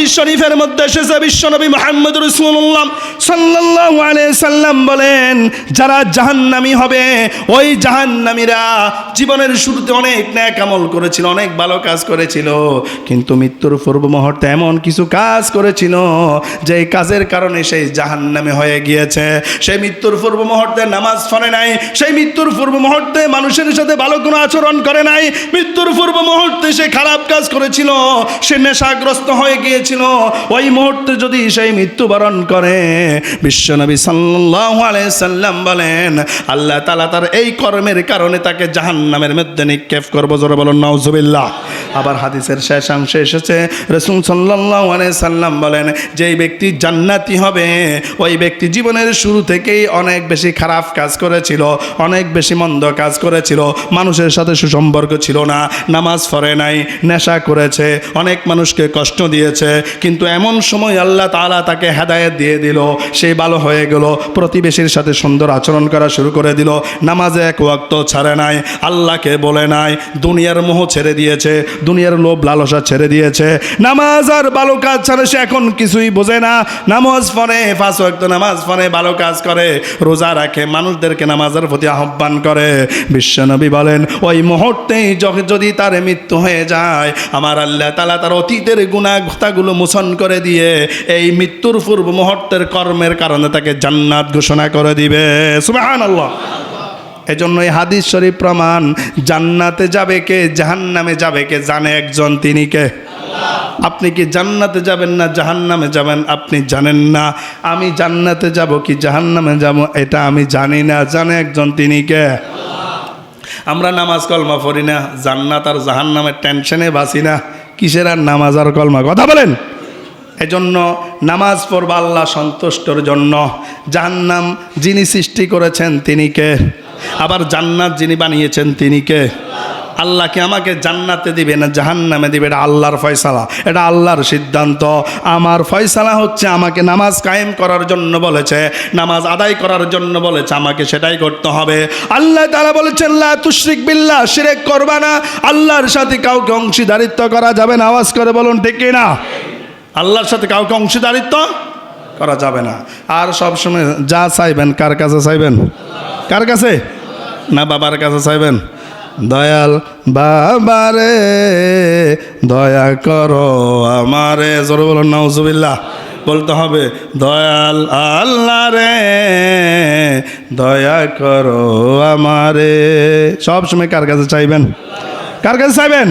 হাদিস শরীফের মধ্যে এসেছে বিশ্বনবী মুহাম্মদ রাসূলুল্লাহ সাল্লাল্লাহু আলাইহি সাল্লাম বলেন, যারা জাহান্নামী হবে ওই জাহান্নামীরা জীবনের শুরুতে অনেক নেক আমল করেছিল, অনেক ভালো কাজ করেছিল, কিন্তু মৃত্যুর পূর্ব মুহূর্তে এমন কিছু কাজ করেছিল যে কাজের কারণে সেই জাহান্নামে হয়ে গিয়েছে। সেই মৃত্যুর পূর্ব মুহূর্তে নামাজ পড়ে নাই, সেই মৃত্যুর পূর্ব মুহূর্তে মানুষের সাথে ভালো কোনো আচরণ করে নাই, মৃত্যুর পূর্ব মুহূর্তে সে খারাপ কাজ করেছিল, সে নেশাগ্রস্ত হয়ে গিয়েছিল। ওই মুহূর্তে যদি সেই মৃত্যুবরণ করে, বিশ্বনবী সাল্লাল্লাহু আলাইহি সাল্লাম বলেন আল্লাহ তাআলা তার এই কর্মের কারণে তাকে জাহান্নামের মধ্যে নিক্ষেপ করবে। জোরে বলুন নাউজুবিল্লাহ। আবার হাদিসের শেষাংশে এসেছে রাসূল সাল্লাল্লাহু আলাইহি সাল্লাম বলেন, যেই ব্যক্তি জান্নাতি হবে ওই ব্যক্তি জীবনের শুরু থেকেই অনেক বেশি খারাপ কাজ করেছিল, অনেক বেশি মন্দ কাজ করেছিল, মানুষের সাথে সুসম্পর্ক ছিল না, নামাজ পড়ে নাই, নেশা করেছে, অনেক মানুষকে কষ্ট দিয়েছে, কিন্তু এমন সময় আল্লাহ তাআলা তাকে হেদায়েত দিয়ে দিল, সে ভালো হয়ে গেল, প্রতিবেশীর সাথে সুন্দর আচরণ করা শুরু করে দিল, নামাজে এক ওয়াক্ত ছাড়ে নাই, আল্লাহকে বলে নাই, দুনিয়ার মোহ ছেড়ে দিয়েছে, দুনিয়ার লোভ লালসা ছেড়ে দিয়েছে, নামাজ আর ভালো কাজ ছাড়ে সে এখন কিছুই বোঝে না। নামাজ পড়ে, 5 ওয়াক্ত নামাজ পড়ে, ভালো কাজ করে, রোজা রাখে, মানুষদেরকে নামাজের প্রতি আহ্বান করে। বিশ্বনবী বলেন ওই মুহূর্তেই যদি তার মৃত্যু হয়ে যায়, আমার আল্লাহ তাআলা তার অতীতের গুনাহগুলো মোচন করে দিয়ে এই মৃত্যুর পূর্ব মুহূর্তের কর্মের কারণে তাকে জান্নাত ঘোষণা করে দিবে। সুবহানাল্লাহ। এজন্য এই হাদিস শরীফ প্রমাণ, জান্নাতে যাবে কে জাহান্নামে যাবে কে জানে একজন, তিনি কে? আপনি কি জান্নাতে যাবেন না জাহান্নামে যাবেন আপনি জানেন না, আমি জান্নাতে যাব কি জাহান্নামে যাব এটা আমি জানি না, জানে একজন, তিনি কে? আমরা নামাজ কলমা পড়ি না, জান্নাত আর জাহান্নামের টেনশনে বাঁচি না, কিসের আর নামাজ আর কলমা, কথা বলেন। এজন্য নামাজ পড়বা আল্লাহ সন্তুষ্টর জন্য। জাহান্নাম যিনি সৃষ্টি করেছেন তিনি কে? আবার জান্নাত যিনি বানিয়েছেন তিনি কে? আল্লাহকে আমাকে জান্নাতে দিবে না জাহান্নামে দিবে, এটা আল্লাহর ফয়সালা, এটা আল্লাহর সিদ্ধান্ত। আমার ফয়সালা হচ্ছে আমাকে নামাজ কায়েম করার জন্য বলেছে, নামাজ আদায় করার জন্য বলেছে, আমাকে সেটাই করতে হবে। আল্লাহ তাআলা বলেছেন লা তুশরিক বিল্লাহ, শিরক করবা না, আল্লাহর সাথে কাউকে অংশীদারিত্ব করা যাবে না। আওয়াজ করে বলুন ঠিক কি না? আল্লাহর সাথে কাউকে অংশীদারিত্ব করা যাবে না। আর সবসময় যা চাইবেন কার কাছে চাইবেন? কার কাছে? না বাবার কাছে চাইবেন? দয়াল বাবারে দয়া করো আমারে, জোরে বলুন নাউজুবিল্লাহ। বলতে হবে দয়াল আল্লাহ রে দয়া করো আমারে। সব সময় কার কাছে চাইবেন? কার কাছে চাইবেন?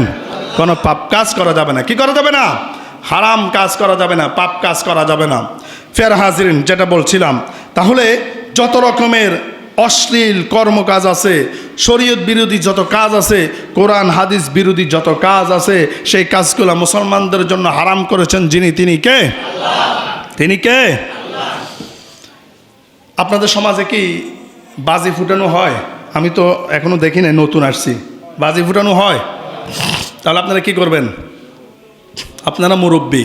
কোনো পাপ কাজ করা যাবে না। কি করা যাবে না? হারাম কাজ করা যাবে না, পাপ কাজ করা যাবে না। ফের হাজিরিন, যেটা বলছিলাম, তাহলে যত রকমের অশ্লীল কর্মকাজ আছে, শরীয়ত বিরোধী যত কাজ আছে, কোরআন হাদিস বিরোধী যত কাজ আছে, সেই কাজগুলো মুসলমানদের জন্য হারাম করেছেন যিনি, তিনি কে? তিনি কে? আপনাদের সমাজে কি বাজি ফুটানো হয়? আমি তো এখনো দেখি না, নতুন আসছি। বাজি ফুটানো হয়? তাহলে আপনারা কি করবেন? আপনারা মুরব্বী,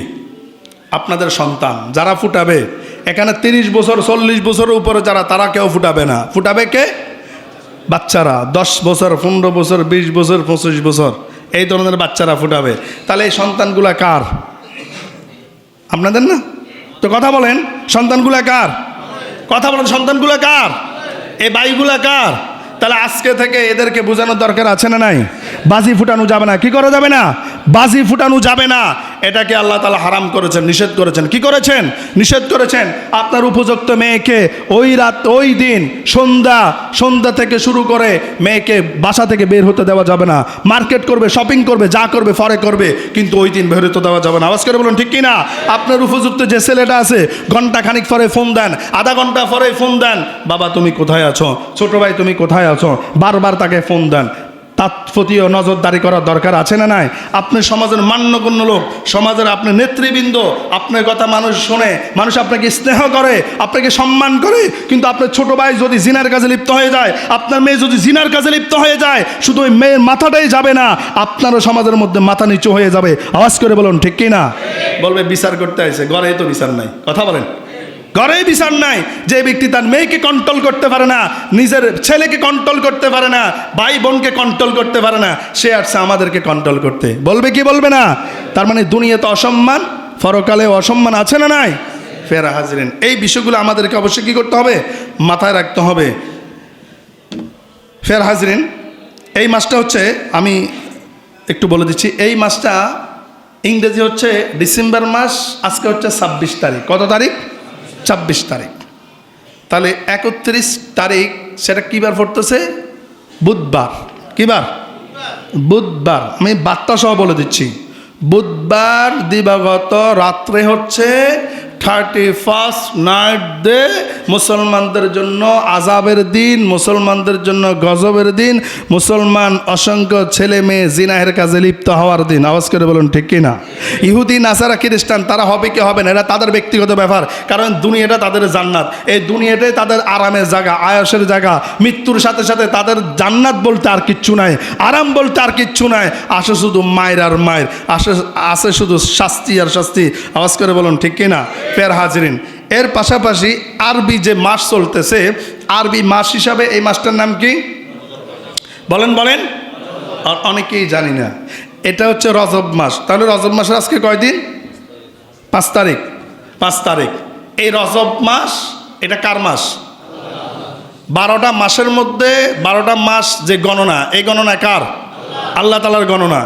আপনাদের সন্তান যারা ফুটাবে, এখানে 30 বছর 40 বছরের উপরে যারা, তারা কেউ ফুটাবে না। ফুটাবে কে? বাচ্চারা, 10 বছর 15 বছর 20 বছর 25 বছর এই ধরনের বাচ্চারা ফুটাবে। তাহলে এই সন্তানগুলা কার? আপনাদের না? তো কথা বলেন, সন্তানগুলা কার? কথা বলেন, সন্তানগুলা কার? এই বাইগুলা কার? তাহলে আজকে থেকে এদেরকে বোঝানোর দরকার আছে না নাই? বাজি ফুটানো যাবে না। কি করা যাবে না? বাজি ফুটানো যাবে না। এটাকে আল্লাহ তাআলা হারাম করেছেন, নিষেধ করেছেন। কি করেছেন? নিষেধ করেছেন। আপনার উপযুক্ত মেয়েকে ওই রাত ওই দিন সন্ধ্যা থেকে শুরু করে মেয়েকে বাসা থেকে বের হতে দেওয়া যাবে না। মার্কেট করবে, শপিং করবে, যা করবে পরে করবে, কিন্তু ওই দিন বের হতে দেওয়া যাবে না। আওয়াজ করে বলুন ঠিক কি না? আপনার উপযুক্ত যে ছেলেটা আছে, ঘন্টা খানিক পরে ফোন দেন, আধা ঘন্টা পরে ফোন দেন, বাবা তুমি কোথায় আছো, ছোট ভাই তুমি কোথায় আছো, বারবার তাকে ফোন দেন। তার প্রতিও নজরদারি করার দরকার আছে না নাই? আপনি সমাজের মান্যগণ্য লোক, সমাজের আপনি নেতৃবৃন্দ, আপনার কথা মানুষ শোনে, মানুষ আপনাকে স্নেহ করে, আপনাকে সম্মান করে, কিন্তু আপনার ছোট ভাই যদি জিনার কাজে লিপ্ত হয়ে যায়, আপনার মেয়ে যদি জিনার কাজে লিপ্ত হয়ে যায়, শুধু ওই মেয়ের মাথাটাই যাবে না, আপনারও সমাজের মধ্যে মাথা নিচু হয়ে যাবে। আওয়াজ করে বলুন ঠিক কি না? বলবে বিচার করতে আসে, ঘরেই তো বিচার নাই। কথা বলেন, ঘরেই বিচার নাই। যে ব্যক্তি তার মেয়েকে কন্ট্রোল করতে পারে না, নিজের ছেলেকে কন্ট্রোল করতে পারে না, ভাই বোনকে কন্ট্রোল করতে পারে না, সে আসছে আমাদেরকে কন্ট্রোল করতে। বলবে কি বলবে না? তার মানে দুনিয়াতে অসম্মান, পরকালে অসম্মান আছে না নাই? ফের হাজিরিন, এই বিষয়গুলো আমাদেরকে অবশ্যই কী করতে হবে? মাথায় রাখতে হবে। ফের হাজিরিন, এই মাসটা হচ্ছে, আমি একটু বলে দিচ্ছি, এই মাসটা ইংরেজি হচ্ছে ডিসেম্বর মাস। আজকে হচ্ছে 26 তারিখ। কত তারিখ? 26 তারিখ। তাহলে 31 তারিখ সেটা কী বার পড়তেছে? বুধবার। কী বার? বুধবার। আমি বার্তা সহ বলে দিচ্ছি, বুধবার দিবাগত রাত্রে হচ্ছে 31 নাইট ডে, মুসলমানদের জন্য আজাবের দিন, মুসলমানদের জন্য গজবের দিন, মুসলমান অসংখ্য ছেলে মেয়ে জিনাহের কাজে লিপ্ত হওয়ার দিন। আওয়াজ করে বলুন ঠিক কি না? ইহুদি নাসারা খ্রিস্টান তারা হবে কি হবে না এটা তাদের ব্যক্তিগত ব্যাপার, কারণ দুনিয়াটা তাদের জান্নাত, এই দুনিয়াটাই তাদের আরামের জায়গা, আয়াসের জায়গা। মৃত্যুর সাথে সাথে তাদের জান্নাত বলতে আর কিচ্ছু নাই, আরাম বলতে আর কিচ্ছু নাই, আসে শুধু মায়ের আর মায়ের, আসে শুধু শাস্তি আর শাস্তি। আওয়াজ করে বলুন ঠিক কি না? ফের হাজিরিন, এর পাশাপাশি আরবি যে মাস চলতেছে, আরবি মাস হিসাবে এই মাসটার নাম কি বলেন বলেন? আর অনেকেই জানি না, এটা হচ্ছে রজব মাস। তাহলে রজব মাসের আজকে কয়দিন? 5 তারিখ। 5 তারিখ। এই রজব মাস এটা কার মাস? 12টা মাসের মধ্যে 12টা মাস যে গণনা, এই গণনা কার? আল্লাহ তাআলার গণনা।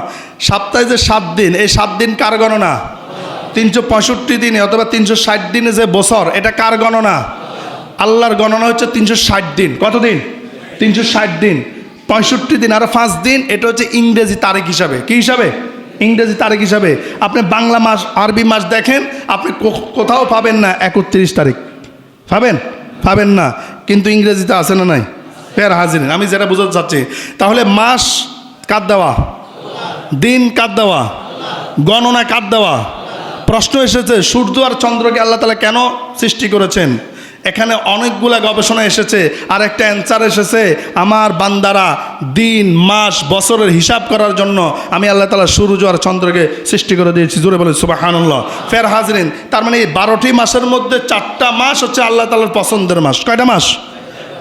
সপ্তাহে যে 7 দিন, এই 7 দিন কার গণনা? 365 দিনে অথবা 360 দিনে যে বছর, এটা কার গণনা? আল্লাহর গণনা হচ্ছে 360 দিন। কত দিন? 360 দিন। 65 দিন আর 5 দিন, এটা হচ্ছে ইংরেজি তারিখ হিসাবে। কি হিসাবে? ইংরেজি তারিখ হিসাবে। আপনি বাংলা মাস, আরবি মাস দেখেন, আপনি কোথাও পাবেন না 31 তারিখ। পাবেন? পাবেন না। কিন্তু ইংরেজিতে আছে না নাই? ফের হাজিরিন, আমি যেটা বোঝাতে চাচ্ছি, তাহলে মাস কার দেওয়া? দিন কার দেওয়া? গণনা কার দেওয়া? প্রশ্ন এসেছে সূর্য আর চন্দ্রকে আল্লাহ তাআলা কেন সৃষ্টি করেছেন? এখানে অনেকগুলা গবেষণা এসেছে, আর একটা অ্যান্সার এসেছে, আমার বান্দারা দিন মাস বছরের হিসাব করার জন্য আমি আল্লাহ তাআলা সূর্য আর চন্দ্রকে সৃষ্টি করে দিয়েছি। জোরে বলে সুবহানাল্লাহ। ফের হাজিরিন, তার মানে এই 12টি মাসের মধ্যে 4টা মাস হচ্ছে আল্লাহ তাআলার পছন্দের মাস। কয়টা মাস?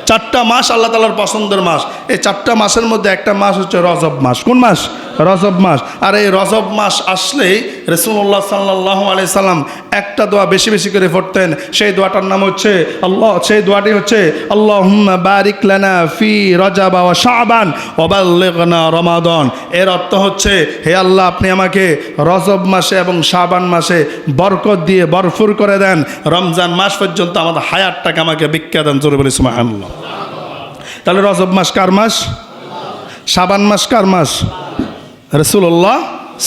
4টা মাস আল্লাহ তাআলার পছন্দের মাস। এই 4টা মাসের মধ্যে একটা মাস হচ্ছে রজব মাস। কোন মাস? রজব মাস। আর এই রজব মাস আসলেই রাসূলুল্লাহ সাল্লাল্লাহু আলাইহি সাল্লাম একটা দোয়া বেশি বেশি করে পড়তেন। সেই দোয়াটার নাম হচ্ছে সেই দোয়াটি হচ্ছে আল্লাহুম্মা বারিক লানা ফি রজব ওয়া শাবান ওয়া বাল্লিগনা রমাদান। এর অর্থ হচ্ছে, হে আল্লাহ, আপনি আমাকে রজব মাসে এবং শাবান মাসে বরকত দিয়ে ভরপুর করে দেন, রমজান মাস পর্যন্ত আমাদের হায়াতটাকে আমাকে ভিক্ষা দেন। জোরে বলি সুবহানাল্লাহ। তাহলে রজব মাস কার মাস? শাবান মাস কার মাস? রাসূলুল্লাহ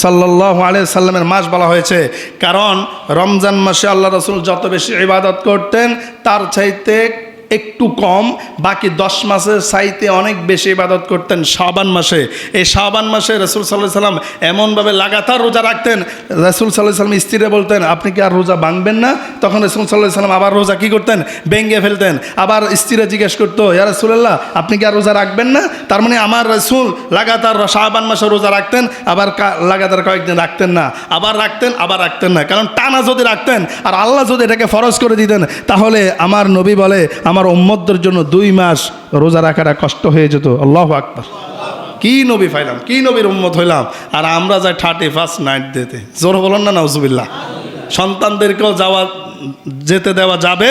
সাল্লাল্লাহু আলাইহি সাল্লামের মাস বলা হয়েছে, কারণ রমজান মাসে আল্লাহ রাসূল যত বেশি ইবাদত করতেন তার চাইতে একটু কম বাকি 10 মাসের চাইতে অনেক বেশি ইবাদত করতেন শাবান মাসে। এই শাবান মাসে রাসূল সাল্লাল্লাহু আলাইহি সাল্লাম এমনভাবে লাগাতার রোজা রাখতেন, রাসূল সাল্লাল্লাহু আলাইহি সাল্লাম স্ত্রীরা বলতেন, আপনি কি আর রোজা ভাঙবেন না? তখন রাসূল সাল্লাল্লাহু আলাইহি সাল্লাম আবার রোজা কী করতেন? ভেঙে ফেলতেন। আবার স্ত্রীরা জিজ্ঞেস করতো, ইয়া রাসূলুল্লাহ, আপনি কি আর রোজা রাখবেন না? তার মানে আমার রাসূল লাগাতার শাবান মাসে রোজা রাখতেন, আবার লাগাতার কয়েকদিন রাখতেন না, আবার রাখতেন, আবার রাখতেন না। কারণ টানা যদি রাখতেন আর আল্লাহ যদি এটাকে ফরজ করে দিতেন, তাহলে আমার নবী বলে আমার উম্মতদের জন্য 2 মাস রোজা রাখাটা কষ্ট হয়ে যেত। আল্লাহু আকবার। কি নবী পাইলাম, কি নবীর উম্মত হইলাম, আর আমরা যাই 31 নাইট দিতে। জোর বলুন না নাউজুবিল্লাহ। সন্তানদেরকেও যেতে দেওয়া যাবে